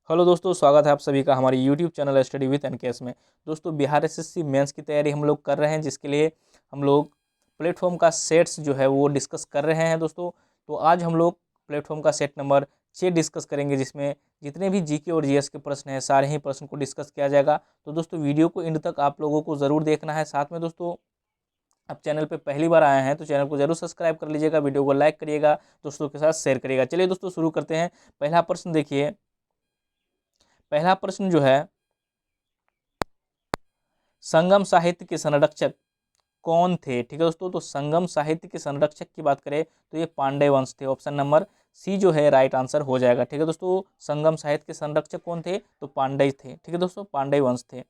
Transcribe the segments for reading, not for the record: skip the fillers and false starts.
Hello दोस्तों, स्वागत है आप सभी का हमारे YouTube channel study with NKS में। दोस्तों, बिहार एसएससी मेंस की तैयारी हम लोग कर रहे हैं, जिसके लिए हम लोग प्लेटफॉर्म का सेट्स जो है वो डिस्कस कर रहे हैं दोस्तों। तो आज हम लोग प्लेटफॉर्म का सेट नंबर 6 डिस्कस करेंगे, जिसमें जितने भी जीके और जीएस के प्रश्न हैं सारे ही प्रश्न को डिस्कस किया जाएगा। तो दोस्तों, वीडियो को एंड तक आप लोगों को ज़रूर देखना है। साथ में दोस्तों, आप चैनल पे पहली बार आए हैं तो चैनल को जरूर सब्सक्राइब कर लीजिएगा, वीडियो को लाइक करिएगा, दोस्तों के साथ शेयर करिएगा। चलिए दोस्तों, शुरू करते हैं। पहला प्रश्न देखिए। पहला प्रश्न जो है, संगम साहित्य के संरक्षक कौन थे? ठीक है दोस्तों, तो संगम साहित्य के संरक्षक की बात करें तो ये पांड्य वंश थे। ऑप्शन नंबर सी जो है राइट आंसर हो जाएगा। ठीक है दोस्तों, संगम साहित्य के संरक्षक कौन थे? तो पांड्य थे। ठीक है दोस्तों, पांड्य वंश थे।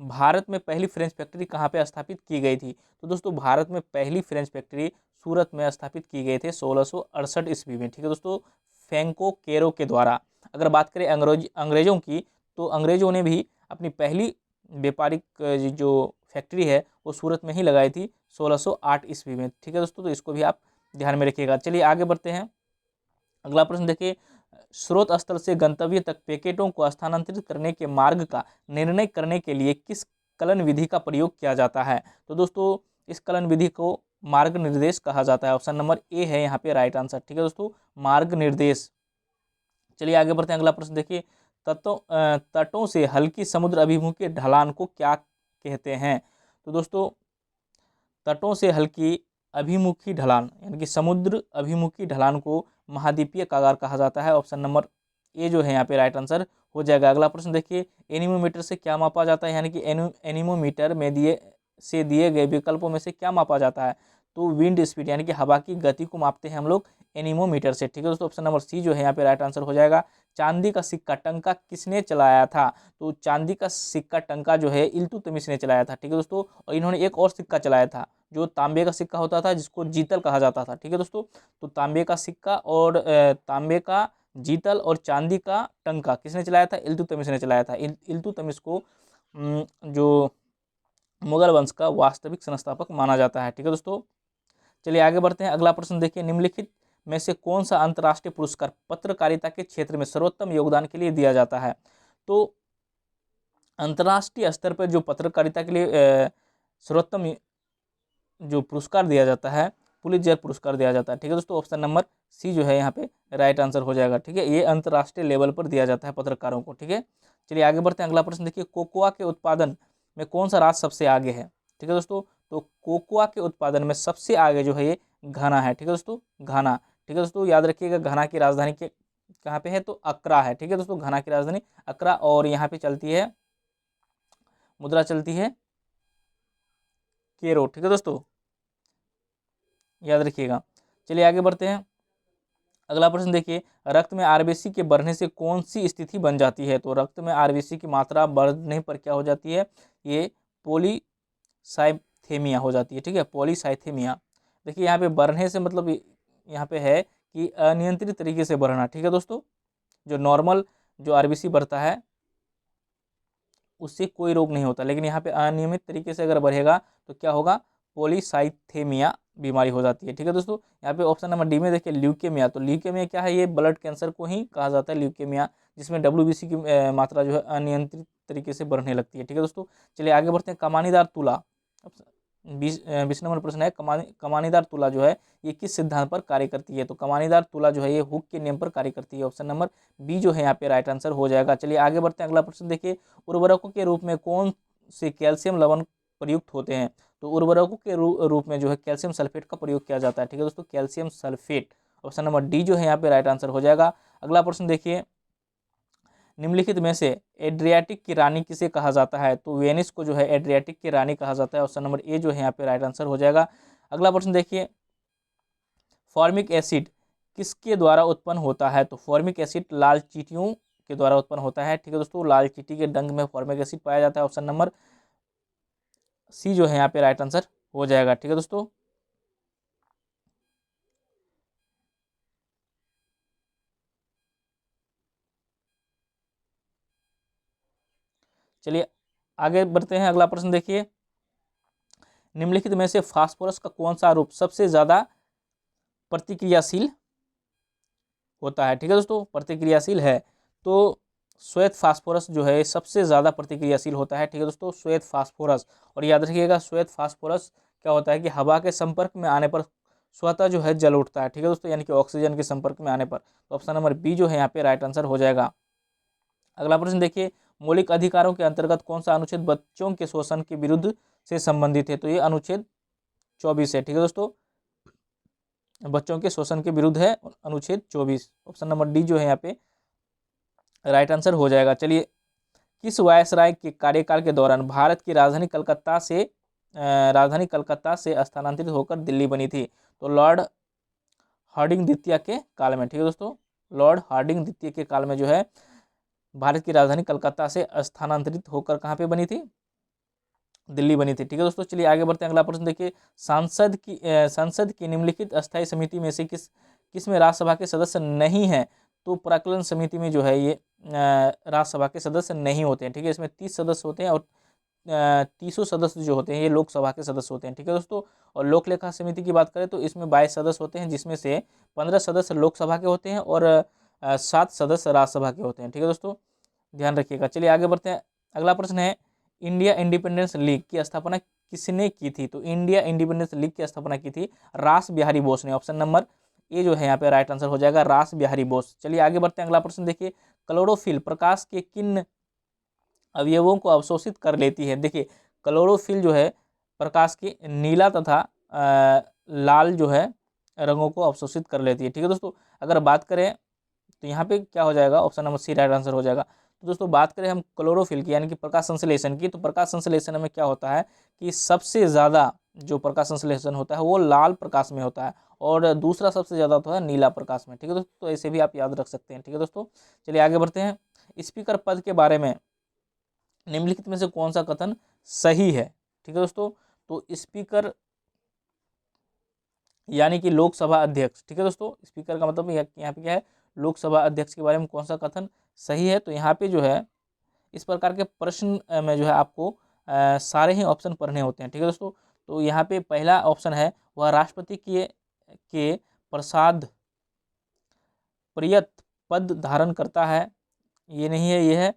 भारत में पहली फ्रेंच फैक्ट्री कहाँ पे स्थापित की गई थी? तो दोस्तों, भारत में पहली फ्रेंच फैक्ट्री सूरत में स्थापित की गई थी 1668 ईस्वी में। ठीक है दोस्तों, फ्रैंको केरो के द्वारा। अगर बात करें अंग्रेजों की, तो अंग्रेजों ने भी अपनी पहली व्यापारिक जो फैक्ट्री है वो सूरत में ही लगाई थी 1608 ईस्वी में। ठीक है दोस्तों, तो इसको भी आप ध्यान में रखिएगा। चलिए आगे बढ़ते हैं। अगला प्रश्न देखिए। स्रोत स्थल से गंतव्य तक पैकेटों को स्थानांतरित करने के मार्ग का निर्णय करने के लिए किस कलन विधि का प्रयोग किया जाता है? तो दोस्तों, इस कलन विधि को मार्ग निर्देश कहा जाता है। ऑप्शन नंबर ए है यहाँ पे राइट आंसर। ठीक है दोस्तों, मार्ग निर्देश। चलिए आगे बढ़ते हैं। अगला प्रश्न देखिए। तटों से हल्की समुद्र अभिमुखी ढलान को क्या कहते हैं? तो दोस्तों, तटों से हल्की अभिमुखी ढलान यानी कि समुद्र अभिमुखी ढलान को महाद्वीपीय कागार कहा जाता है। ऑप्शन नंबर ए जो है यहाँ पे राइट आंसर हो जाएगा। अगला प्रश्न देखिए। एनीमोमीटर से क्या मापा जाता है? यानी कि एनीमोमीटर में दिए गए विकल्पों में से क्या मापा जाता है? तो विंड स्पीड यानी कि हवा की गति को मापते हैं हम लोग एनीमोमीटर से। ठीक है दोस्तों, ऑप्शन नंबर सी जो है यहाँ पे राइट आंसर हो जाएगा। चांदी का सिक्का टंका किसने चलाया था? तो चांदी का सिक्का टंका जो है इल्तुतमिश ने चलाया था। ठीक है दोस्तों, और इन्होंने एक और सिक्का चलाया था जो तांबे का सिक्का होता था, जिसको जीतल कहा जाता था। ठीक है दोस्तों, तो तांबे का सिक्का और तांबे का जीतल और चांदी का टंका किसने चलाया था? इल्तुतमिश ने चलाया था। इल्तुतमिश को जो मुगल वंश का वास्तविक संस्थापक माना जाता है। ठीक है दोस्तों, चलिए आगे बढ़ते हैं। अगला प्रश्न देखिए। निम्नलिखित में से कौन सा अंतर्राष्ट्रीय पुरस्कार पत्रकारिता के क्षेत्र में सर्वोत्तम योगदान के लिए दिया जाता है? तो अंतर्राष्ट्रीय स्तर पर जो पत्रकारिता के लिए सर्वोत्तम जो पुरस्कार दिया जाता है, पुलित्जर पुरस्कार दिया जाता है। ठीक है दोस्तों, ऑप्शन नंबर सी जो है यहाँ पे राइट आंसर हो जाएगा। ठीक है, ये अंतर्राष्ट्रीय लेवल पर दिया जाता है पत्रकारों को। ठीक है, चलिए आगे बढ़ते हैं। अगला प्रश्न देखिए। कोकोआ के उत्पादन में कौन सा राज्य सबसे आगे है? ठीक है दोस्तों, तो कोकोआ के उत्पादन में सबसे आगे जो है ये घाना है। ठीक है दोस्तों, घाना। ठीक है दोस्तों, याद रखिएगा घाना की राजधानी के कहाँ पे है? तो अक्रा है। ठीक है दोस्तों, घाना की राजधानी अक्रा, और यहाँ पे चलती है मुद्रा चलती है केरो। ठीक है दोस्तों, याद रखिएगा। चलिए आगे बढ़ते हैं। अगला प्रश्न देखिए। रक्त में आरबीसी के बढ़ने से कौन सी स्थिति बन जाती है? तो रक्त में आरबीसी की मात्रा बढ़ने पर क्या हो जाती है? ये पॉलीसाइथेमिया हो जाती है। ठीक है, पॉलीसाइथेमिया। देखिए यहाँ पे बढ़ने से मतलब यहाँ पे है कि अनियंत्रित तरीके से बढ़ना। ठीक है दोस्तों, जो नॉर्मल जो आरबीसी बढ़ता है उससे कोई रोग नहीं होता, लेकिन यहाँ पे अनियमित तरीके से अगर बढ़ेगा तो क्या होगा? पॉलीसाइथेमिया बीमारी हो जाती है। ठीक है दोस्तों, यहाँ पे ऑप्शन नंबर डी में देखिए ल्यूकेमिया। तो ल्यूकेमिया क्या है? ये ब्लड कैंसर को ही कहा जाता है ल्यूकेमिया, जिसमें डब्ल्यूबीसी की मात्रा जो है अनियंत्रित तरीके से बढ़ने लगती है। ठीक है दोस्तों, चलिए आगे बढ़ते हैं। कमानीदार तुला, 20 नंबर प्रश्न है। कमानीदार तुला जो है ये किस सिद्धांत पर कार्य करती है? तो कमानीदार तुला जो है ये हुक के नियम पर कार्य करती है। ऑप्शन नंबर बी जो है यहाँ पे राइट आंसर हो जाएगा। चलिए आगे बढ़ते हैं। अगला प्रश्न देखिए। उर्वरकों के रूप में कौन से कैल्शियम लवण प्रयुक्त होते हैं? तो उर्वरकों के रूप में जो है कैल्शियम सल्फेट का प्रयोग किया जाता है। ठीक है दोस्तों, calcium sulphate. Option number D जो है यहाँ पे राइट आंसर हो जाएगा। अगला प्रश्न देखिए। निम्नलिखित में से एड्रियाटिक की रानी किसे कहा जाता है? तो वेनिस को जो है एड्रियाटिक की रानी कहा जाता है। ऑप्शन नंबर ए जो है यहाँ पे राइट आंसर हो जाएगा। अगला प्रश्न देखिए। फॉर्मिक एसिड किसके द्वारा उत्पन्न होता है? तो फॉर्मिक एसिड लाल चींटियों के द्वारा उत्पन्न होता है। ठीक है दोस्तों, लाल चींटी के डंक में फॉर्मिक एसिड पाया जाता है। ऑप्शन नंबर सी जो है यहाँ पे राइट आंसर हो जाएगा। ठीक है दोस्तों, चलिए आगे बढ़ते हैं। अगला प्रश्न देखिए। निम्नलिखित में से फास्फोरस का कौन सा रूप सबसे ज्यादा प्रतिक्रियाशील होता है? ठीक है दोस्तों, प्रतिक्रियाशील है। तो श्वेत फास्फोरस जो है सबसे ज़्यादा प्रतिक्रियाशील होता है, ठीक है दोस्तों, श्वेत फास्फोरस। और याद रखिएगा श्वेत फास्फोरस क्या होता है कि हवा के संपर्क में आने पर स्वतः जो है जल उठता है, ठीक है दोस्तों, यानी कि ऑक्सीजन के संपर्क में आने पर। तो ऑप्शन नंबर बी जो है यहाँ पे राइट आंसर हो जाएगा। अगला प्रश्न देखिए, मौलिक अधिकारों के अंतर्गत कौन सा अनुच्छेद बच्चों के शोषण के विरुद्ध से संबंधित है? तो ये अनुच्छेद 24 है, ठीक है दोस्तों, बच्चों के शोषण के विरुद्ध है अनुच्छेद 24। ऑप्शन नंबर डी जो है यहाँ पे राइट आंसर हो जाएगा। चलिए, किस वायसराय के कार्यकाल के दौरान भारत की राजधानी कलकत्ता से स्थानांतरित होकर दिल्ली बनी थी? तो लॉर्ड हार्डिंग द्वितीय के काल में, ठीक है दोस्तों, लॉर्ड हार्डिंग द्वितीय के काल में जो है भारत की राजधानी कलकत्ता से स्थानांतरित होकर कहाँ पे बनी थी? दिल्ली बनी थी, ठीक है दोस्तों। चलिए आगे बढ़ते हैं। अगला प्रश्न देखिए, संसद की निम्नलिखित अस्थायी समिति में से किस में राज्यसभा के सदस्य नहीं है? तो प्राक्कलन समिति में जो है ये राज्यसभा के सदस्य नहीं होते हैं, ठीक है। इसमें 30 सदस्य होते हैं और 30 सदस्य जो होते हैं ये लोकसभा के सदस्य होते हैं, ठीक है दोस्तों। और लोक लेखा समिति की बात करें तो इसमें 22 सदस्य होते हैं, जिसमें से 15 सदस्य लोकसभा के होते हैं और 7 सदस्य राज्यसभा के होते हैं, ठीक है दोस्तों, ध्यान रखिएगा। चलिए आगे बढ़ते हैं। अगला प्रश्न है, इंडिया इंडिपेंडेंस लीग की स्थापना किसने की थी? तो इंडिया इंडिपेंडेंस लीग की स्थापना की थी रास बिहारी बोस ने। ऑप्शन नंबर ए जो है यहाँ पे राइट आंसर हो जाएगा, रास बिहारी बोस। चलिए आगे बढ़ते हैं। अगला प्रश्न देखिए, क्लोरोफिल प्रकाश के किन अवयवों को अवशोषित कर लेती है? देखिए, क्लोरोफिल जो है प्रकाश के नीला तथा लाल जो है रंगों को अवशोषित कर लेती है, ठीक है दोस्तों। अगर बात करें तो यहाँ पे क्या हो जाएगा, option number C right answer हो जाएगा। तो दोस्तों बात करें हम क्लोरोफिल की यानी कि प्रकाश संश्लेषण की, तो प्रकाश संश्लेषण में क्या होता है कि सबसे ज़्यादा जो प्रकाश संश्लेषण होता है वो लाल प्रकाश में होता है और दूसरा सबसे ज़्यादा होता है नीला प्रकाश में, ठीक है दोस्तों। तो ऐसे भी आप याद रख सकते हैं, ठीक है दोस्तों। चलिए आगे बढ़ते हैं। स्पीकर पद के बारे में निम्नलिखित में से कौन सा कथन सही है? ठीक है दोस्तों, तो स्पीकर यानी कि लोकसभा अध्यक्ष, ठीक है दोस्तों, स्पीकर का मतलब यहाँ पे क्या है, लोकसभा अध्यक्ष के बारे में कौन सा कथन सही है? तो यहाँ पे जो है इस प्रकार के प्रश्न में जो है आपको सारे ही ऑप्शन पढ़ने होते हैं, ठीक है दोस्तों। तो यहाँ पे पहला ऑप्शन है वह राष्ट्रपति के प्रसाद प्रियत पद धारण करता है, ये नहीं है। यह है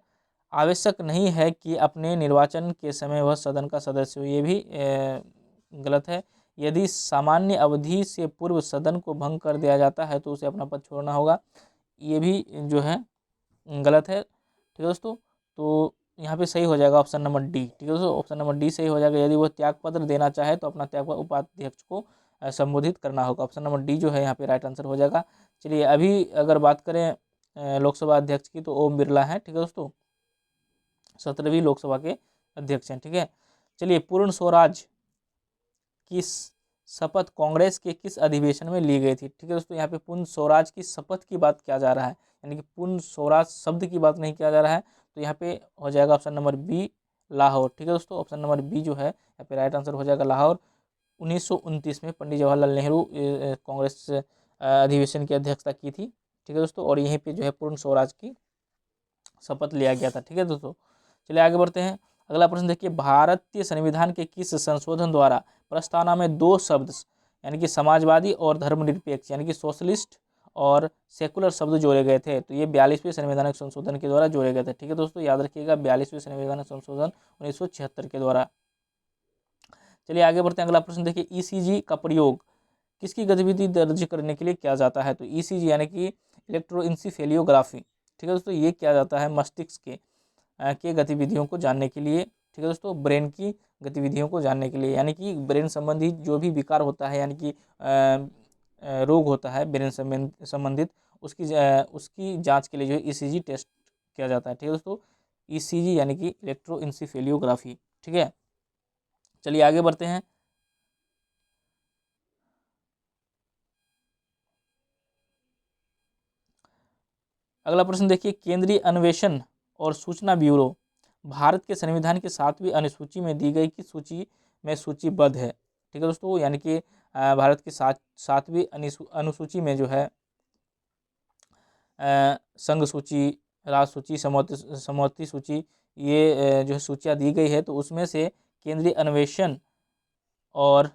आवश्यक नहीं है कि अपने निर्वाचन के समय वह सदन का सदस्य हो, ये भी गलत है। यदि सामान्य अवधि से पूर्व सदन को भंग कर दिया जाता है तो उसे अपना पद छोड़ना होगा, ये भी जो है गलत है, ठीक है दोस्तों। तो यहाँ पे सही हो जाएगा ऑप्शन नंबर डी, ठीक है दोस्तों, ऑप्शन नंबर डी सही हो जाएगा। यदि वो त्यागपत्र देना चाहे तो अपना त्यागपत्र उपाध्यक्ष को संबोधित करना होगा। ऑप्शन नंबर डी जो है यहाँ पे राइट आंसर हो जाएगा। चलिए अभी अगर बात करें लोकसभा अध्यक्ष की तो ओम बिरला है, ठीक है दोस्तों, 17वीं लोकसभा के अध्यक्ष हैं, ठीक है। चलिए, पूर्ण स्वराज की शपथ कांग्रेस के किस अधिवेशन में ली गई थी? ठीक है दोस्तों, यहाँ पे पूर्ण स्वराज की शपथ की बात किया जा रहा है, यानी कि पूर्ण स्वराज शब्द की बात नहीं किया जा रहा है। तो यहाँ पे हो जाएगा ऑप्शन नंबर बी लाहौर, ठीक है दोस्तों, ऑप्शन नंबर बी जो है यहाँ पे राइट आंसर हो जाएगा लाहौर। 1929 में पंडित जवाहरलाल नेहरू कांग्रेस अधिवेशन की अध्यक्षता की थी, ठीक है दोस्तों, और यहीं पे जो है पूर्ण स्वराज की शपथ लिया गया था, ठीक है दोस्तों। चलिए आगे बढ़ते हैं। अगला प्रश्न देखिए, भारतीय संविधान के किस संशोधन द्वारा प्रस्तावना में दो शब्द यानी कि समाजवादी और धर्मनिरपेक्ष यानी कि सोशलिस्ट और सेकुलर शब्द जोड़े गए थे? तो ये 42वें संवैधानिक संशोधन के द्वारा जोड़े गए थे, ठीक है दोस्तों, याद रखिएगा 42वें संवैधानिक संशोधन 1976 के द्वारा। चलिए आगे बढ़ते हैं। अगला प्रश्न देखिए, ईसीजी का प्रयोग किसकी गतिविधि दर्ज करने के लिए किया जाता है? तो ईसीजी यानी कि इलेक्ट्रोइंसिफेलियोग्राफी, ठीक है दोस्तों, ये किया जाता है मस्तिष्क के गतिविधियों को जानने के लिए, ठीक है दोस्तों, ब्रेन की गतिविधियों को जानने के लिए, यानी कि ब्रेन संबंधी जो भी विकार होता है यानी कि रोग होता है ब्रेन संबंधित उसकी जांच के लिए जो है ईसीजी टेस्ट किया जाता है, ठीक है दोस्तों, ईसीजी यानी कि इलेक्ट्रोइंसिफेलियोग्राफी, ठीक है। चलिए आगे बढ़ते हैं। अगला प्रश्न देखिए, केंद्रीय अन्वेषण और सूचना ब्यूरो भारत के संविधान की 7वीं अनुसूची में दी गई किस सूची में सूचीबद्ध है? ठीक है दोस्तों, यानी कि भारत की 7वीं अनुसूची में जो है संघ सूची, राज्य सूची, समवर्ती सूची, ये जो है सूचियाँ दी गई है, तो उसमें से केंद्रीय अन्वेषण और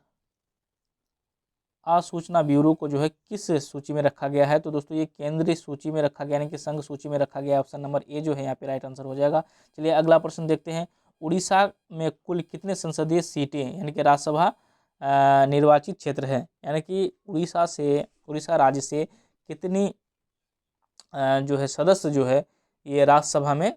आसूचना ब्यूरो को जो है किस सूची में रखा गया है? तो दोस्तों ये केंद्रीय सूची में रखा गया, यानी कि संघ सूची में रखा गया। ऑप्शन नंबर ए जो है यहाँ पे राइट आंसर हो जाएगा। चलिए अगला प्रश्न देखते हैं। उड़ीसा में कुल कितने संसदीय सीटें यानी कि राज्यसभा निर्वाचित क्षेत्र है? यानी कि उड़ीसा राज्य से कितनी जो है सदस्य जो है ये राज्यसभा में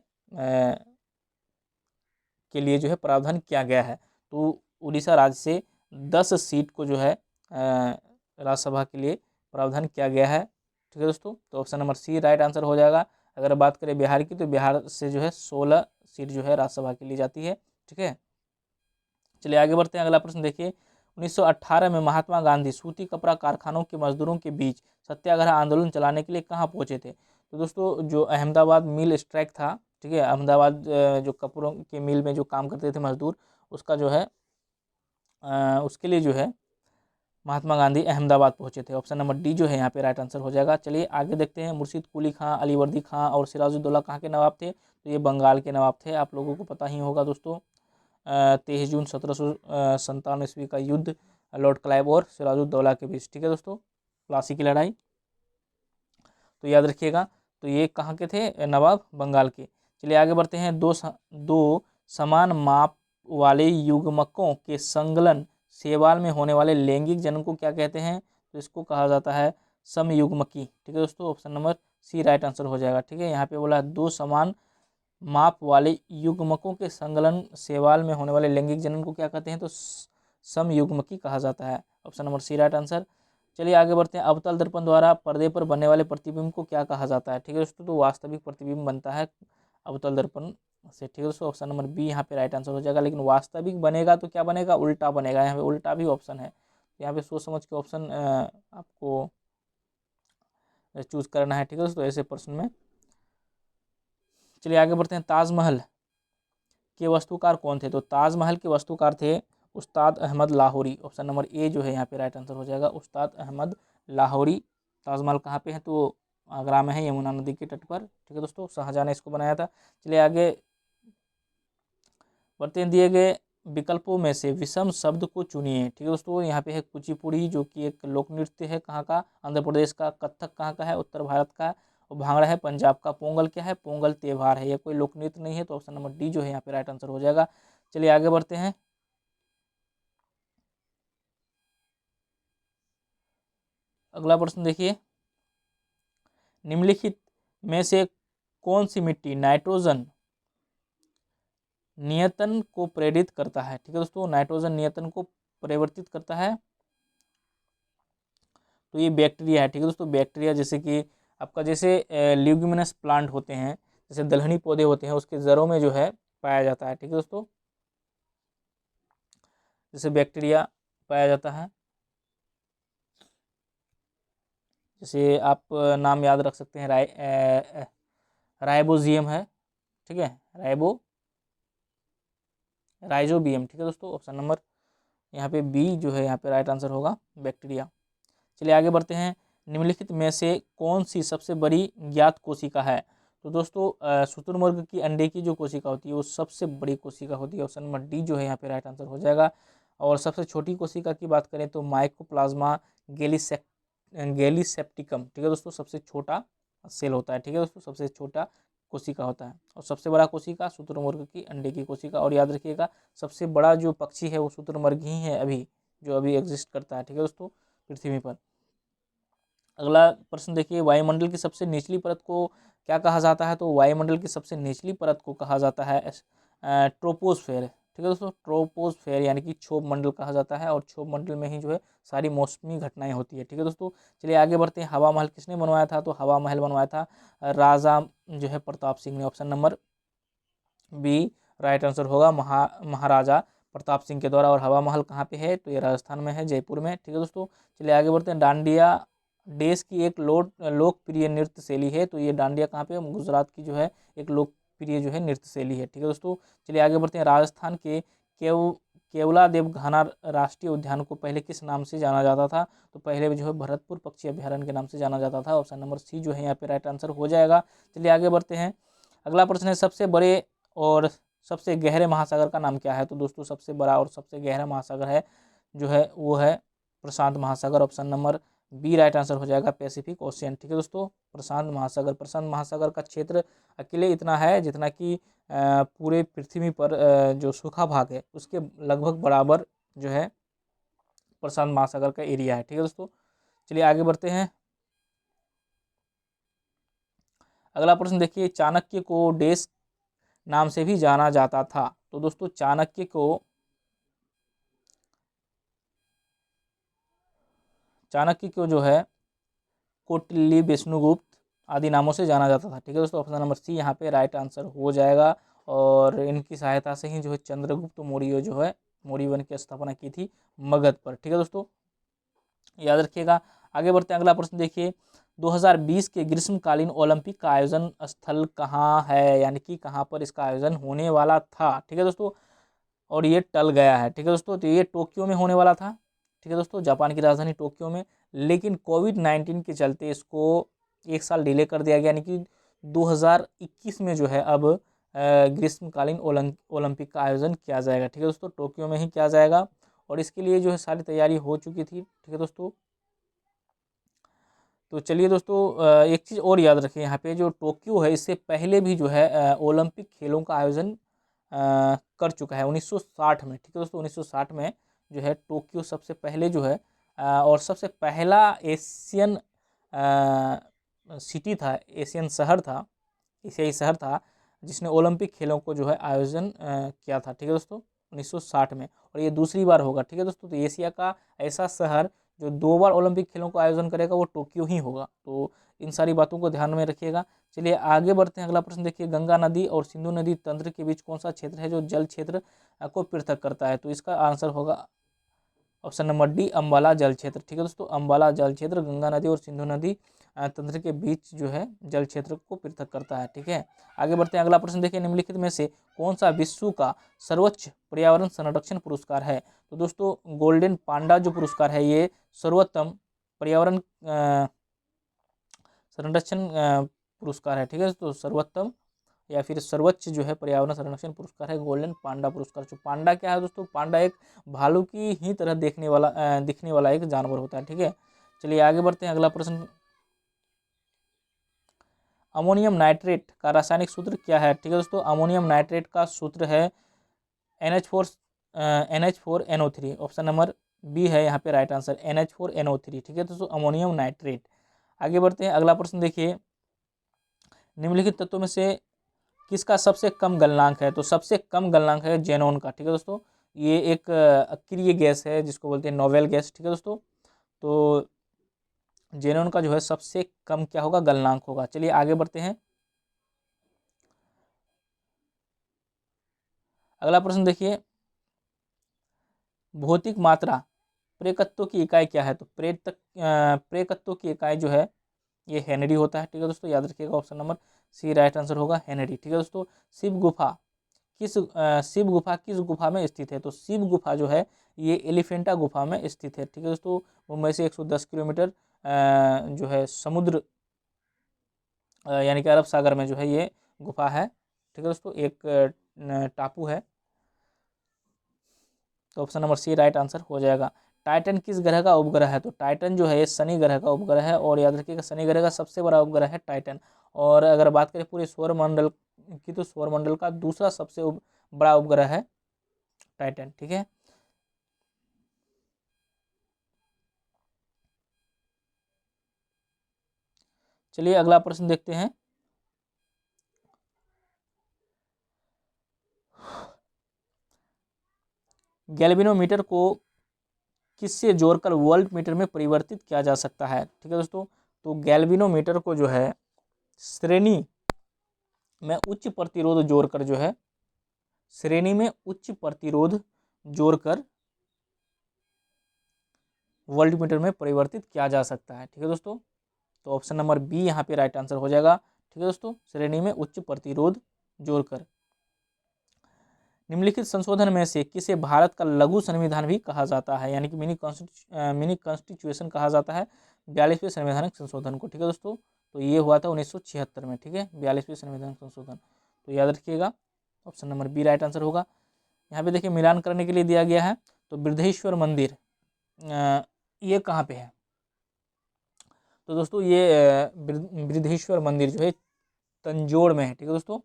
के लिए जो है प्रावधान किया गया है। तो उड़ीसा राज्य से 10 सीट को जो है राज्यसभा के लिए प्रावधान किया गया है। ठीक है दोस्तों, तो option number C right answer हो जाएगा। अगर बात करें बिहार की, तो बिहार से जो है 16 सीट जो है राज्यसभा के लिए जाती है। ठीक है, चलिए आगे बढ़ते हैं। अगला प्रश्न देखिए। 1918 में महात्मा गांधी सूती कपड़ा कारखानों के मजदूरों के बीच सत्याग्रह आंदोलन चलाने के लिए कहाँ पहुंचे थे? तो दोस्तों जो अहमदाबाद मिल स्ट्राइक था, ठीक है, अहमदाबाद जो कपड़ों के मिल में जो काम करते थे मजदूर, उसका जो है उसके लिए जो है महात्मा गांधी अहमदाबाद पहुंचे थे। ऑप्शन नंबर डी जो है यहाँ पे राइट आंसर हो जाएगा। चलिए आगे देखते हैं। मुर्शीद कुली खां, अलीवर्दी खां और सिराजुद्दौला कहाँ के नवाब थे? तो ये बंगाल के नवाब थे। आप लोगों को पता ही होगा दोस्तों, 23 जून 1757 ईस्वी का युद्ध लॉर्ड क्लाइव और सिराजुद्दौला के बीच। ठीक है दोस्तों, प्लासी की लड़ाई, तो याद रखिएगा। तो ये कहाँ के थे? नवाब बंगाल के। चलिए आगे बढ़ते हैं। दो समान माप वाले युग्मकों के संगलन शैवाल में होने वाले लैंगिक जन्म को क्या कहते हैं? तो इसको कहा जाता है समयुग्मकी। ठीक है दोस्तों, option number C right answer हो जाएगा। ठीक है, यहाँ पे बोला दो समान माप वाले युग्मकों के संगलन शैवाल में होने वाले लैंगिक जन्म को क्या कहते हैं? तो समयुग्मकी कहा जाता है। Option number C right answer. चलिए आगे बढ़ते हैं। अवतल दर्पण द्वारा पर्दे पर बनने वाले प्रतिबिंब को क्या कहा जाता है? ठीक है दोस्तों, तो वास्तविक प्रतिबिंब बनता है अवतल दर्पण से। ठीक है दोस्तों, ऑप्शन नंबर बी यहाँ पे राइट आंसर हो जाएगा। लेकिन वास्तविक बनेगा तो क्या बनेगा? उल्टा बनेगा। यहाँ पे उल्टा भी ऑप्शन है, तो यहाँ पे सोच समझ के ऑप्शन आपको चूज करना है। ठीक है दोस्तों, ऐसे प्रश्न में। चलिए आगे बढ़ते हैं। ताजमहल के वास्तुकार कौन थे? तो ताजमहल के वास्तुकार थे Ustad Ahmad Lahori. Option number A जो है यहाँ पे राइट आंसर हो जाएगा, उस्ताद अहमद लाहौरी। ताजमहल कहाँ पे है? तो आगरा में है, यमुना नदी के तट पर। ठीक है दोस्तों, शाहजहां ने इसको बनाया था। चलिए आगे बढ़ते हैं। दिए गए विकल्पों में से विषम शब्द को चुनिए। ठीक है दोस्तों, यहाँ पे है कुचिपुड़ी जो कि एक लोक नृत्य है, कहाँ का? आंध्र प्रदेश का। कथक कहाँ का है? उत्तर भारत का। और भांगड़ा है पंजाब का। पोंगल क्या है? पोंगल त्योहार है, यह कोई लोक नृत्य नहीं है। तो ऑप्शन नंबर डी जो है यहाँ पे राइट आंसर हो जाएगा। चलिए आगे बढ़ते हैं। अगला प्रश्न देखिए। निम्नलिखित में से कौन सी मिट्टी नाइट्रोजन नियतन को प्रेरित करता है? ठीक है दोस्तों, नाइट्रोजन नियतन को परिवर्तित करता है, तो ये बैक्टीरिया है। ठीक है दोस्तों, बैक्टीरिया जैसे कि आपका जैसे ल्यूमिनस प्लांट होते हैं, जैसे दलहनी पौधे होते हैं, उसके जड़ों में जो है पाया जाता है। ठीक है दोस्तों, जैसे बैक्टीरिया पाया जाता है, जैसे आप नाम याद रख सकते हैं, राइबोजियम है। ठीक है, राइजोबियम। ठीक है दोस्तों, ऑप्शन नंबर यहाँ पे बी जो है यहाँ पे राइट आंसर होगा, बैक्टीरिया। चलिए आगे बढ़ते हैं। निम्नलिखित में से कौन सी सबसे बड़ी ज्ञात कोशिका है? तो दोस्तों शुतुरमुर्ग की अंडे की जो कोशिका होती है वो सबसे बड़ी कोशिका होती है। ऑप्शन नंबर डी जो है यहाँ पे राइट आंसर हो जाएगा। और सबसे छोटी कोशिका की बात करें तो माइकोप्लाज्मा गैलीसेप्टिकम। ठीक है दोस्तों, सबसे छोटा सेल होता है। ठीक है दोस्तों, सबसे छोटा कोशिका होता है। और सबसे बड़ा कोशिका शुतुरमुर्ग की अंडे की कोशिका। और याद रखिएगा, सबसे बड़ा जो पक्षी है वो शुतुरमुर्ग ही है अभी, जो अभी एग्जिस्ट करता है। ठीक है दोस्तों, पृथ्वी पर। अगला प्रश्न देखिए। वायुमंडल की सबसे निचली परत को क्या कहा जाता है? तो वायुमंडल की सबसे निचली परत को कहा जाता है ट्रोपोस्फेयर। ठीक है दोस्तों, ट्रोपोस्फेयर यानी कि क्षोभ मंडल कहा जाता है। और क्षोभ मंडल में ही जो है सारी मौसमी घटनाएं होती है। ठीक है दोस्तों, चलिए आगे बढ़ते हैं। हवा महल किसने बनवाया था? तो हवा महल बनवाया था राजा जो है प्रताप सिंह ने। Option number B right answer होगा, महाराजा प्रताप सिंह के द्वारा। और हवा महल कहाँ पे है? तो ये राजस्थान में है, जयपुर में। ठीक है दोस्तों, चलिए आगे बढ़ते हैं। डांडिया देश की एक लोकप्रिय नृत्य शैली है, तो ये डांडिया कहाँ पे? गुजरात की जो है एक लोकप्रिय जो है नृत्य शैली है। ठीक है दोस्तों, चलिए आगे बढ़ते हैं। राजस्थान के केवलादेव घाना राष्ट्रीय उद्यान को पहले किस नाम से जाना जाता था? तो पहले जो है भरतपुर पक्षी अभ्यारण्य के नाम से जाना जाता था। ऑप्शन नंबर सी जो है यहाँ पे राइट आंसर हो जाएगा। चलिए आगे बढ़ते हैं। अगला प्रश्न है, सबसे बड़े और सबसे गहरे महासागर का नाम क्या है? तो दोस्तों सबसे बड़ा और सबसे गहरा महासागर है जो है वो है प्रशांत महासागर, option number B right answer हो जाएगा पैसिफिक ओशियन। ठीक है दोस्तों, प्रशांत महासागर, प्रशांत महासागर का क्षेत्र अकेले इतना है जितना कि पूरे पृथ्वी पर जो सूखा भाग है उसके लगभग बराबर जो है प्रशांत महासागर का एरिया है। ठीक है दोस्तों, चलिए आगे बढ़ते हैं। अगला प्रश्न देखिए, चाणक्य को डेस नाम से भी जाना जाता था। तो दोस्तों चाणक्य को जो है कौटिल्य, विष्णुगुप्त आदि नामों से जाना जाता था। ठीक है दोस्तों, ऑप्शन नंबर सी यहाँ पे राइट आंसर हो जाएगा। और इनकी सहायता से ही जो है चंद्रगुप्त मौर्य जो है मौर्य वंश की स्थापना की थी मगध पर। ठीक है दोस्तों, याद रखिएगा। आगे बढ़ते हैं, अगला प्रश्न देखिए, 2020 के ग्रीष्मकालीन ओलंपिक का आयोजन स्थल कहाँ है, यानी कि कहाँ पर इसका आयोजन होने वाला था। ठीक है दोस्तों, और ये टल गया है। ठीक है दोस्तों, तो ये टोक्यो में होने वाला था। ठीक है दोस्तों, जापान की राजधानी टोक्यो में, लेकिन कोविड-19 के चलते इसको एक साल डिले कर दिया गया, यानी कि 2021 में जो है अब ग्रीष्मकालीन ओलंपिक का आयोजन किया जाएगा। ठीक है दोस्तों, टोक्यो में ही किया जाएगा और इसके लिए जो है सारी तैयारी हो चुकी थी। ठीक है दोस्तों, तो चलिए दोस्तों एक चीज़ और याद रखें, यहाँ पे जो टोक्यो है इससे पहले भी जो है ओलंपिक खेलों का आयोजन कर चुका है 1960 में। ठीक है दोस्तों, 1960 में जो है टोक्यो सबसे पहले जो है और सबसे पहला एशियन सिटी था, एशियन शहर था, एशियाई शहर था जिसने ओलंपिक खेलों को जो है आयोजन किया था। ठीक है दोस्तों, 1960 में, और ये दूसरी बार होगा। ठीक है दोस्तों, तो एशिया का ऐसा शहर जो 2 बार ओलंपिक खेलों का आयोजन करेगा वो टोक्यो ही होगा। तो इन सारी बातों को ध्यान में रखिएगा। चलिए आगे बढ़ते हैं, अगला प्रश्न देखिए, गंगा नदी और सिंधु नदी तंत्र के बीच कौन सा क्षेत्र है जो जल क्षेत्र को पृथक करता है। तो इसका आंसर होगा ऑप्शन नंबर डी, अम्बाला जल क्षेत्र। ठीक है दोस्तों, अम्बाला जल क्षेत्र गंगा नदी और सिंधु नदी तंत्र के बीच जो है जल क्षेत्र को पृथक करता है। ठीक है, आगे बढ़ते हैं, अगला प्रश्न देखिए, निम्नलिखित में से कौन सा विश्व का सर्वोच्च पर्यावरण संरक्षण पुरस्कार है। तो दोस्तों गोल्डन पांडा जो पुरस्कार है ये सर्वोत्तम पर्यावरण संरक्षण पुरस्कार है। ठीक है, तो सर्वोत्तम या फिर सर्वोच्च जो है पर्यावरण संरक्षण पुरस्कार है गोल्डन पांडा पुरस्कार। जो पांडा क्या है दोस्तों, पांडा एक भालू की ही तरह दिखने वाला एक जानवर होता है। ठीक है, चलिए आगे बढ़ते हैं, अगला प्रश्न, अमोनियम नाइट्रेट का रासायनिक सूत्र क्या है। ठीक है दोस्तों, अमोनियम नाइट्रेट का सूत्र है NH4NO3, ऑप्शन नंबर बी है यहाँ पे राइट आंसर, NH4NO3। ठीक है दोस्तों, अमोनियम नाइट्रेट। आगे बढ़ते हैं, अगला प्रश्न देखिए, निम्नलिखित तत्वों में से किसका सबसे कम गलनांक है। तो सबसे कम गलनांक है जेनॉन का। ठीक है दोस्तों, ये एक अक्रिय गैस है जिसको बोलते हैं नोवेल गैस। ठीक है दोस्तों, तो जेनॉन का जो है सबसे कम क्या होगा, गलनांक होगा। चलिए आगे बढ़ते हैं, अगला प्रश्न देखिए, भौतिक मात्रा प्रेरकत्व की इकाई क्या है। तो प्रेरकत्व की इकाई जो है ये हेनरी होता है। ठीक है दोस्तों, याद रखिएगा, option number C right answer होगा, हेनरी। ठीक है दोस्तों, शिव गुफा किस गुफा में स्थित है। तो शिव गुफा जो है ये एलिफेंटा गुफा में स्थित है। ठीक है दोस्तों, मुंबई से 110 किलोमीटर जो है समुद्र यानी कि अरब सागर में जो है ये गुफा है। ठीक है दोस्तों, एक टापू है, तो option number C right answer हो जाएगा। टाइटन किस ग्रह का उपग्रह है। तो टाइटन जो है ये शनि ग्रह का उपग्रह है, और याद रखिएगा शनि ग्रह का सबसे बड़ा उपग्रह है टाइटन। और अगर बात करें पूरे सौरमंडल की, तो सौरमंडल का दूसरा सबसे बड़ा उपग्रह है टाइटन। ठीक है, चलिए अगला प्रश्न देखते हैं, गैल्वेनोमीटर को किससे जोड़कर वोल्ट मीटर में परिवर्तित किया जा सकता है। ठीक है दोस्तों, तो गैल्वेनोमीटर को जो है श्रेणी में उच्च प्रतिरोध जोड़कर जो है श्रेणी में उच्च प्रतिरोध जोड़कर वोल्ट मीटर में परिवर्तित किया जा सकता है। ठीक है दोस्तों, तो ऑप्शन नंबर बी यहाँ पे राइट आंसर हो जाएगा। ठीक है दोस्तों, श्रेणी में उच्च प्रतिरोध जोड़कर। निम्नलिखित संशोधन में से किसे भारत का लघु संविधान भी कहा जाता है, यानी कि मिनी कॉन्स्टिट्यूशन कहा जाता है 42वें संवैधानिक संशोधन को। ठीक है दोस्तों, तो ये हुआ था 1976 में। ठीक है, 42वें संवैधानिक संशोधन, तो याद रखिएगा, option number B right answer होगा। यहाँ पे देखिए मिलान करने के लिए दिया गया है, तो बृहदेश्वर मंदिर ये कहाँ पे है? तो दोस्तों ये बृहदेश्वर मंदिर जो है तंजौर में है। ठीक है दोस्तों,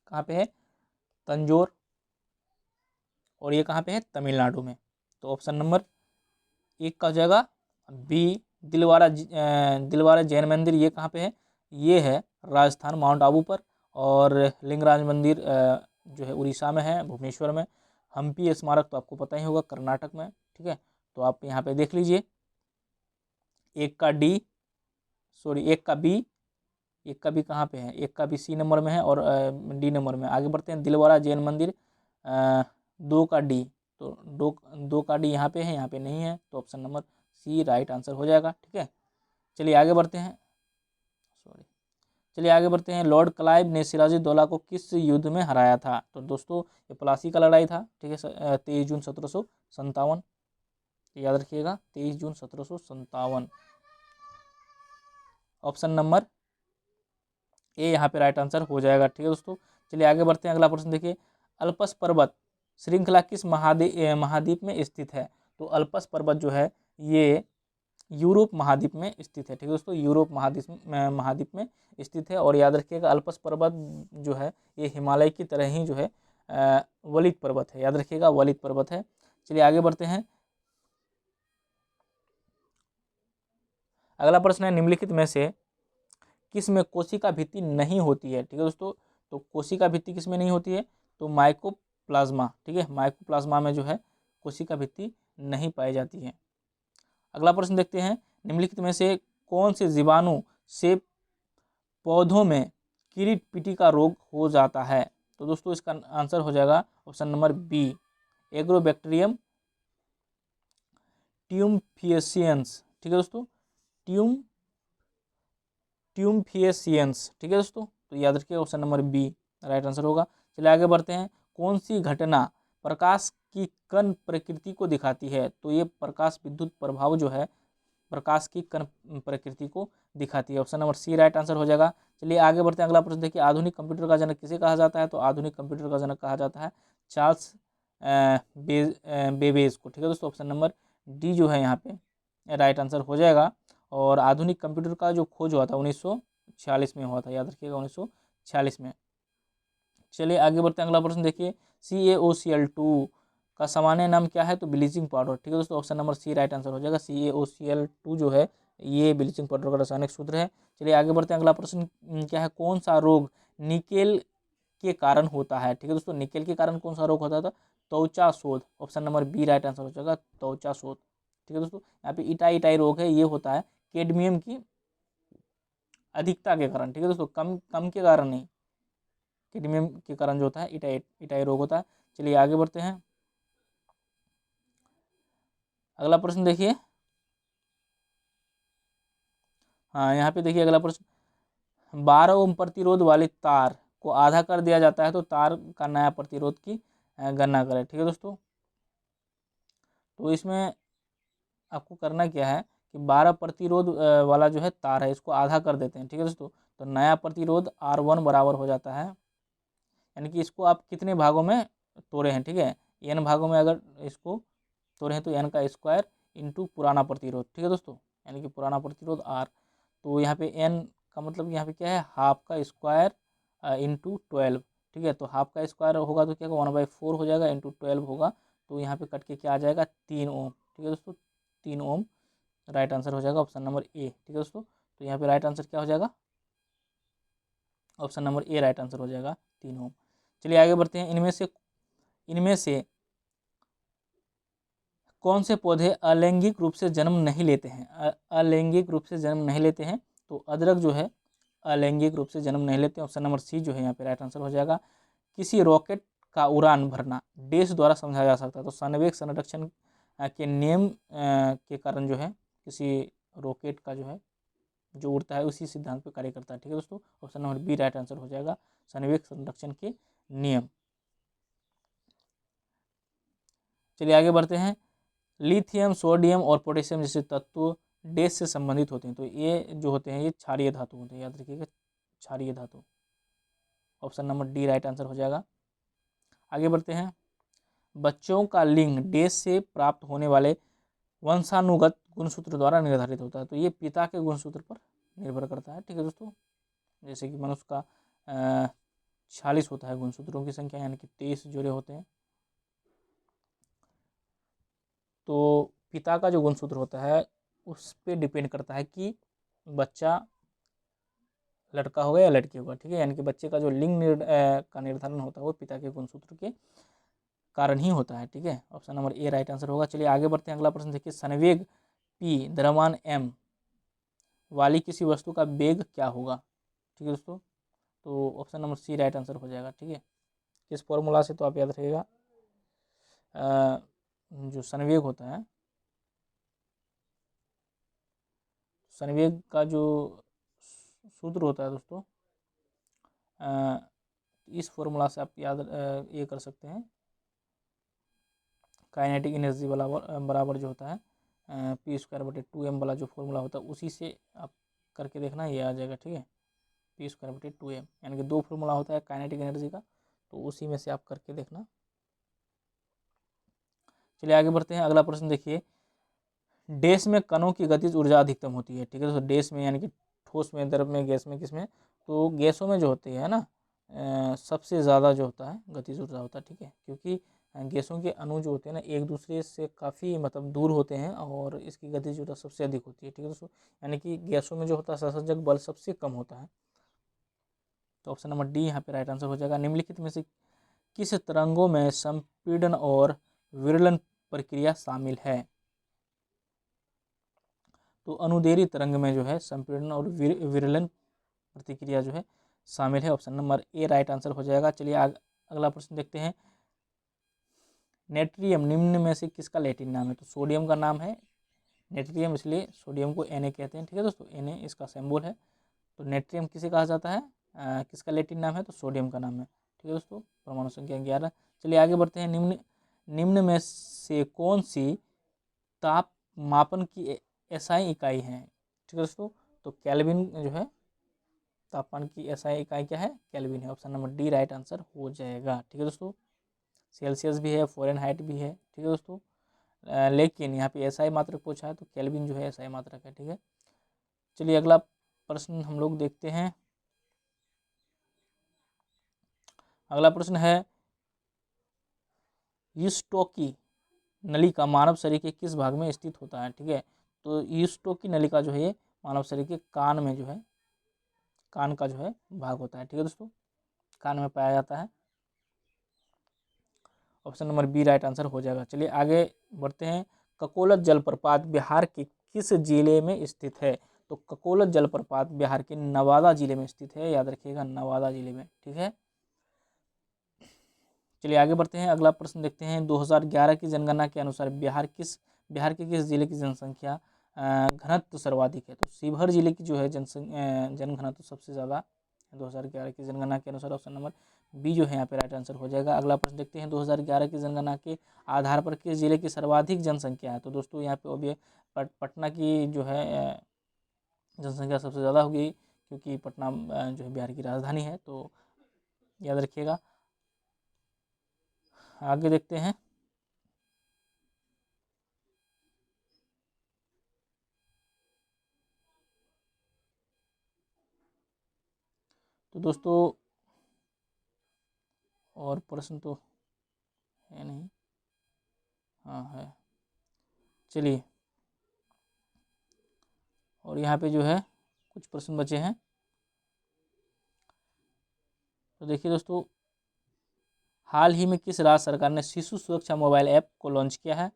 कहाँ पे है? तंजौर। और ये कहाँ पे है? तमिलनाडु में। तो ऑप्शन नंबर 1 का हो जाएगा बी। दिलवारा जैन मंदिर ये कहाँ पे है? ये है राजस्थान, माउंट आबू पर। और लिंगराज मंदिर जो है उड़ीसा में है, भुवनेश्वर में। हम्पी स्मारक तो आपको पता ही होगा, कर्नाटक में। ठीक है, तो आप यहाँ पे देख लीजिए, 1 का डी, सॉरी 1 का बी, 1 का बी कहाँ पे है? 1 का बी सी नंबर में है और डी नंबर में। आगे बढ़ते हैं, दिलवारा जैन मंदिर 2 का डी। तो दो का डी यहाँ पे है, यहाँ पे नहीं है, तो option number C right answer हो जाएगा। ठीक है, चलिए आगे बढ़ते हैं, सॉरी, चलिए आगे बढ़ते हैं। लॉर्ड क्लाइव ने सिराजुद्दौला को किस युद्ध में हराया था? तो दोस्तों ये प्लासी का लड़ाई था। ठीक है, 23 जून 1757, याद रखिएगा, 23 जून 1757। ऑप्शन नंबर ए यहाँ पे राइट आंसर हो जाएगा। ठीक है दोस्तों, चलिए आगे बढ़ते हैं। अगला प्रश्न देखिए, अल्पस पर्वत श्रृंखला किस महाद्वीप में स्थित है? तो अल्पस पर्वत जो है ये यूरोप महाद्वीप में स्थित है। ठीक है दोस्तों, यूरोप महाद्वीप में स्थित है। और याद रखिएगा, अल्पस पर्वत जो है ये हिमालय की तरह ही जो है वलित पर्वत है। याद रखिएगा, वलित पर्वत है। चलिए आगे बढ़ते हैं। अगला प्रश्न है, निम्नलिखित में से किस में कोशिका भित्ति नहीं होती है? ठीक है दोस्तों, तो कोशिका भित्ति किस में नहीं होती है? तो माइकोप्लाज्मा। ठीक है, माइकोप्लाज्मा में जो है कोशिका भित्ति नहीं पाई जाती है। अगला प्रश्न देखते हैं, निम्नलिखित में से कौन से जीवाणु से पौधों में कीट पीटिका रोग हो जाता है? तो दोस्तों इसका आंसर हो जाएगा ऑप्शन नंबर बी, एग्रोबैक्टीरियम ट्यूम्फिएसियंस। ठीक है दोस्तों, ट्यूम्फिएसियंस। ठीक है दोस्तों, तो याद रखिए option number B right answer होगा। चलिए आगे बढ़ते हैं, कौन सी घटना प्रकाश की कण प्रकृति को दिखाती है? तो ये प्रकाश विद्युत प्रभाव जो है प्रकाश की कण प्रकृति को दिखाती है। Option number C right answer हो जाएगा। चलिए आगे बढ़ते हैं। अगला प्रश्न देखिए, आधुनिक कंप्यूटर का जनक किसे कहा जाता है? तो आधुनिक कंप्यूटर का जनक कहा जाता है चार्ल्स बेबेज को। ठीक है दोस्तों, ऑप्शन नंबर डी जो है यहाँ पे राइट आंसर हो जाएगा। और आधुनिक कंप्यूटर का जो खोज हुआ था 1946 में हुआ था, याद रखिएगा 1946 में। चलिए आगे बढ़ते हैं। अगला प्रश्न देखिए, CaOCl2 का सामान्य नाम क्या है? तो ब्लीचिंग पाउडर। ठीक है दोस्तों, option number C right answer हो जाएगा। CaOCl2 जो है ये ब्लीचिंग पाउडर का रासायनिक सूत्र है। चलिए आगे बढ़ते हैं। अगला प्रश्न क्या है, कौन सा रोग निकेल के कारण होता है? ठीक है दोस्तों, निकेल के कारण कौन सा रोग होता था? त्वचा शोथ। Option number B right answer हो जाएगा, त्वचा शोथ। ठीक है दोस्तों, यहाँ पे इटाई रोग है, ये होता है कैडमियम की अधिकता के कारण। ठीक है दोस्तों, कम कम के कारण नहीं, कैडमियम के कारण जो होता है इटाई रोग होता है। चलिए आगे बढ़ते हैं। अगला प्रश्न देखिए, हाँ यहाँ पे देखिए अगला प्रश्न, 12 ओम प्रतिरोध वाली तार को आधा कर दिया जाता है तो तार का नया प्रतिरोध की गणना करें। ठीक है दोस्तों, तो इसमें आपको करना क्या है कि 12 प्रतिरोध वाला जो है तार है इसको आधा कर देते हैं। ठीक है दोस्तों, तो नया प्रतिरोध R1 बराबर हो जाता है, यानी कि इसको आप कितने भागों में तोड़े हैं? ठीक है, n भागों में अगर इसको तोड़े हैं तो n का स्क्वायर इंटू पुराना प्रतिरोध। ठीक है दोस्तों, यानी कि पुराना प्रतिरोध R। तो यहाँ पे n का मतलब यहाँ पे क्या है, हाफ का स्क्वायर इंटू 12। ठीक है, तो हाफ का स्क्वायर होगा तो क्या होगा, 1/4 हो जाएगा, इंटू 12 होगा, तो यहाँ पे कट के क्या आ जाएगा, 3 ओम। ठीक है दोस्तों, 3 ओम राइट आंसर हो जाएगा, ऑप्शन नंबर ए। ठीक है दोस्तों, तो यहाँ पे राइट आंसर क्या हो जाएगा, ऑप्शन नंबर ए राइट आंसर हो जाएगा, 3 ओम। चलिए आगे बढ़ते हैं। इनमें से कौन से पौधे अलैंगिक रूप से जन्म नहीं लेते हैं? अलैंगिक रूप से जन्म नहीं लेते हैं, तो अदरक जो है अलैंगिक रूप से जन्म नहीं लेते हैं। ऑप्शन नंबर सी जो है यहाँ पे राइट आंसर हो जाएगा। किसी रॉकेट का उड़ान भरना डैश द्वारा समझाया जा सकता है? तो संवेग संरक्षण के नियम के कारण जो है किसी रॉकेट का जो है जो उड़ता है उसी सिद्धांत पर कार्य करता है। ठीक है दोस्तों, option number B right answer हो जाएगा, संवेग संरक्षण के नियम। चलिए आगे बढ़ते हैं। लिथियम, सोडियम और पोटेशियम जैसे तत्व डैश से संबंधित होते हैं? तो ये जो होते हैं ये क्षारीय धातु होते हैं, याद रखिएगा, क्षारीय धातु। Option number D right answer हो जाएगा। आगे बढ़ते हैं। बच्चों का लिंग डैश से प्राप्त होने वाले वंशानुगत गुणसूत्र द्वारा निर्धारित होता है। तो ये पिता के गुणसूत्र पर निर्भर करता है। ठीक है दोस्तों, जैसे कि मनुष्य का 46 होता है गुणसूत्रों की संख्या, यानी कि 23 जोड़े होते हैं। तो पिता का जो गुणसूत्र होता है उस पर डिपेंड करता है कि बच्चा लड़का होगा या लड़की होगा। ठीक है, यानी कि बच्चे का जो लिंग का निर्धारण होता है वो पिता के गुणसूत्र के कारण ही होता है। ठीक है, ऑप्शन नंबर ए राइट आंसर होगा। चलिए आगे बढ़ते हैं। अगला प्रश्न देखिए, संवेग P द्रव्यमान M वाली किसी वस्तु का वेग क्या होगा। ठीक है दोस्तों, तो option number C right answer हो जाएगा। ठीक है, किस फॉर्मूला से, तो आप याद रखिएगा, जो संवेग होता है, संवेग का जो सूत्र होता है दोस्तों, इस फॉर्मूला से आप याद ये कर सकते हैं, काइनेटिक एनर्जी बराबर जो होता है P²/2m वाला जो फॉर्मूला होता है, उसी से आप करके देखना, ये आ जाएगा। ठीक है, P²/2m, यानी कि दो फॉर्मूला होता है काइनेटिक एनर्जी का, तो उसी में से आप करके देखना। चलिए आगे बढ़ते हैं। अगला प्रश्न देखिए, डैश में कणों की गतिज ऊर्जा अधिकतम होती है। ठीक है दोस्तों, डैश में यानी कि ठोस में, द्रव में, गैस में, किसमें, तो गैसों में जो होती है ना, सबसे ज़्यादा जो होता है गतिज ऊर्जा होता है। ठीक है, क्योंकि गैसों के अणु जो होते हैं ना एक दूसरे से काफ़ी मतलब दूर होते हैं और इसकी गतिज ऊर्जा सबसे अधिक होती है। ठीक है दोस्तों, यानी कि गैसों में जो होता है संसर्जक बल सबसे कम होता है। तो ऑप्शन नंबर डी यहाँ पे राइट आंसर हो जाएगा। निम्नलिखित में से किस तरंगों में संपीड़न और विरलन प्रक्रिया शामिल है। तो अनुदैर्ध्य तरंग में जो है संपीड़न और विरलन प्रतिक्रिया जो है शामिल है। ऑप्शन नंबर ए राइट आंसर हो जाएगा। चलिए अगला प्रश्न देखते हैं। नेट्रियम निम्न में से किसका लैटिन नाम है। तो सोडियम का नाम है नेट्रियम, इसलिए सोडियम को Na कहते हैं। ठीक है दोस्तों, Na इसका सिंबल है। तो नेट्रियम किसे कहा जाता है, किसका लैटिन नाम है, तो सोडियम का नाम है। ठीक है दोस्तों, परमाणु संख्या 11। चलिए आगे बढ़ते हैं। निम्न में से कौन सी ताप मापन की एसआई इकाई है। ठीक है दोस्तों, तो केल्विन जो है तापमान की एसआई इकाई क्या है, केल्विन है। Option number D right answer हो जाएगा। ठीक है दोस्तों, सेल्सियस भी है, फ़ारेनहाइट भी है। ठीक है दोस्तों, लेकिन यहाँ पे एसआई मात्रक पूछा है तो केल्विन जो है एसआई मात्रक है। ठीक है, चलिए अगला प्रश्न हम लोग देखते हैं। अगला प्रश्न है, यूस्टोकी नलिका मानव शरीर के किस भाग में स्थित होता है। ठीक है, तो यूस्टोकी नलिका जो है ये मानव शरीर के कान में जो है, कान का जो है भाग होता है। ठीक है दोस्तों, कान में पाया जाता है। Option number B right answer हो जाएगा। चलिए आगे बढ़ते हैं। ककोलत जलप्रपात बिहार के किस जिले में स्थित है। तो ककोलत जलप्रपात बिहार के नवादा जिले में स्थित है, याद रखिएगा, नवादा जिले में। ठीक है, चलिए आगे बढ़ते हैं। अगला प्रश्न देखते हैं। 2011 की जनगणना के अनुसार बिहार के किस जिले की जनसंख्या घनत्व सर्वाधिक है। तो शिवहर जिले की जो है जनघनत्व सबसे ज़्यादा 2011 की जनगणना के अनुसार। ऑप्शन नंबर बी जो है यहाँ पे राइट आंसर हो जाएगा। अगला प्रश्न देखते हैं। 2011 की जनगणना के आधार पर किस जिले की सर्वाधिक जनसंख्या है। तो दोस्तों यहाँ पे अभी पटना की जो है जनसंख्या सबसे ज़्यादा होगी, क्योंकि पटना जो है बिहार की राजधानी है। तो याद रखिएगा। आगे देखते हैं। तो दोस्तों और प्रश्न तो है नहीं, हाँ है, चलिए, और यहाँ पे जो है कुछ प्रश्न बचे हैं। तो देखिए दोस्तों, हाल ही में किस राज्य सरकार ने शिशु सुरक्षा मोबाइल ऐप को लॉन्च किया है।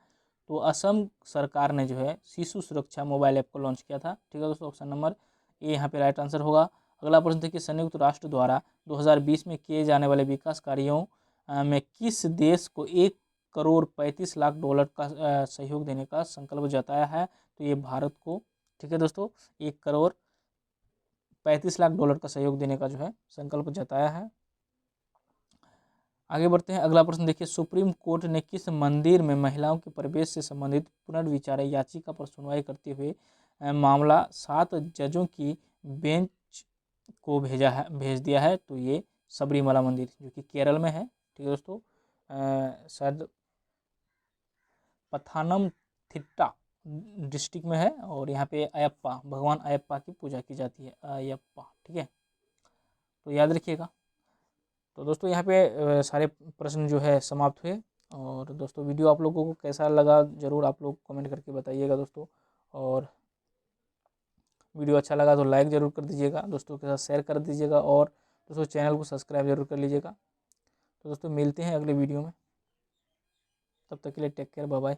तो असम सरकार ने जो है शिशु सुरक्षा मोबाइल ऐप को लॉन्च किया था। ठीक है दोस्तों, ऑप्शन नंबर ए यहाँ पे राइट आंसर होगा। अगला प्रश्न देखिए, संयुक्त राष्ट्र द्वारा 2020 में किए जाने वाले विकास कार्यों में किस देश को 1,35,00,000 का सहयोग देने का संकल्प जताया है। तो ये भारत को। ठीक है दोस्तों, 1,35,00,000 का सहयोग देने का जो है संकल्प जताया है। आगे बढ़ते हैं। अगला प्रश्न देखिए, सुप्रीम कोर्ट ने किस मंदिर में महिलाओं के प्रवेश से संबंधित पुनर्विचार याचिका पर सुनवाई करते हुए मामला 7 जजों की बेंच को भेज दिया है। तो ये सबरीमला मंदिर जो कि केरल में है। ठीक है दोस्तों, शायद पथानमथिट्टा डिस्ट्रिक्ट में है और यहाँ पे अयप्पा, भगवान अयप्पा की पूजा की जाती है, अयप्पा। ठीक है, तो याद रखिएगा। तो दोस्तों यहाँ पे सारे प्रश्न जो है समाप्त हुए। और दोस्तों वीडियो आप लोगों को कैसा लगा ज़रूर आप लोग कमेंट करके बताइएगा दोस्तों। और वीडियो अच्छा लगा तो लाइक ज़रूर कर दीजिएगा, दोस्तों के साथ शेयर कर दीजिएगा और दोस्तों चैनल को सब्सक्राइब जरूर कर लीजिएगा। तो दोस्तों मिलते हैं अगले वीडियो में, तब तक के लिए टेक केयर, बाय बाय।